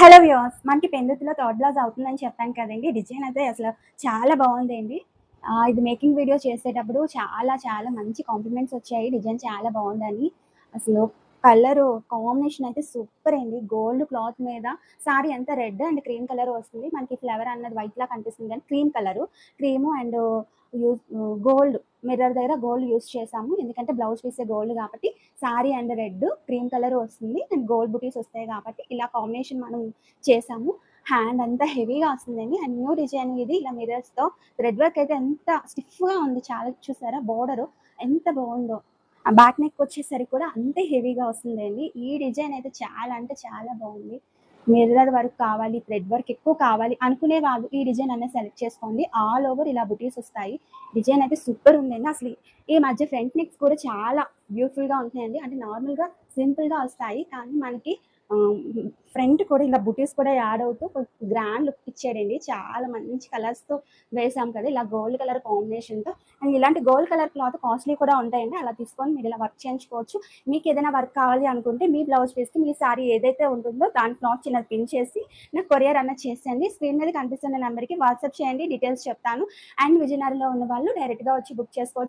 Hello viewers, మనకి పెందుతులో third blouse అవుతుందని చెప్పాను కదండీ! డిజైన్ అయితే అసలు చాలా బావుందండి. ఇది మేకింగ్ వీడియో చేసేటప్పుడు చాలా మంచి కాంప్లిమెంట్స్ వచ్చాయి. డిజైన్ చాలా బావుందని. అసలు కలరు కాంబినేషన్ అయితే సూపర్ అండి. గోల్డ్ క్లాత్ మీద సారీ అంతా రెడ్ అండ్ క్రీమ్ కలర్ వస్తుంది. మనకి ఫ్లవర్ అన్నది వైట్‌లా కనిపిస్తుంది గానీ cream colour. Cream and gold mirror దగ్గర గోల్డ్ యూజ్ చేశాము. ఎందుకంటే బ్లౌజ్ పీసే గోల్డ్ కాబట్టి sorry and red, cream colour వస్తుంది. అండ్ గోల్డ్ బుటీస్ వస్తాయి కాబట్టి ఇలా కాంబినేషన్ మనం చేసాము. హ్యాండ్ అంతా హెవీగా వస్తుందండి. అండ్ న్యూ డిజైన్ ఇది ఇలా మిర్రర్స్‌తో థ్రెడ్ వర్క్ అయితే ఎంత స్టిఫ్‌గా ఉంది. చాలా చూసారా బోర్డరు ఎంత బావుందో. ఆ బ్యాక్ నెక్ వచ్చేసరికి కూడా అంతే హెవీగా వస్తుందండి. ఈ డిజైన్ అయితే చాలా అంటే చాలా బావుంది. మిర్రర్ వర్క్ కావాలి, థ్రెడ్ వర్క్ ఎక్కువ కావాలి అనుకునే వాళ్ళు ఈ డిజైన్ అనేది సెలెక్ట్ చేసుకోండి. ఆల్ ఓవర్ ఇలా బుటీస్ వస్తాయి. డిజైన్ అయితే సూపర్ ఉందండి. అసలు ఈ మధ్య ఫ్రంట్ నెక్స్ కూడా చాలా బ్యూటిఫుల్‌గా ఉంటున్నాయండి. అంటే నార్మల్‌గా సింపుల్‌గా వస్తాయి. కానీ మనకి ఆహ్, ఫ్రంట్ కూడా ఇలా బుటీస్ కూడా యాడ్ అవుతూ కొంచెం గ్రాండ్ లుక్ ఇచ్చాడండి. చాలా మంచి కలర్స్‌తో వేసాం కదా! ఇలా గోల్డ్ కలర్ కాంబినేషన్‌తో. అండ్ ఇలాంటి గోల్డ్ కలర్ క్లాత్ కాస్ట్‌లీ కూడా ఉంటాయండి. అలా తీసుకొని మీరు ఇలా వర్క్ చేయించుకోవచ్చు. మీకేదైనా వర్క్ కావాలి అనుకుంటే మీ బ్లౌజ్ పీస్‌కి మీ సారీ ఏదైతే ఉంటుందో దాని క్లాత్ చిన్నది పిన్ చేసి నాకు కొరియర్ అన్నది చేసేయండి. స్క్రీన్ మీద కనిపిస్తున్న నంబర్‌కి వాట్సాప్ చేయండి. డీటెయిల్స్ చెప్తాను. అండ్ విజయనగరంలో ఉన్న వాళ్ళు డైరెక్ట్‌గా వచ్చి బుక్ చేసుకోవచ్చు.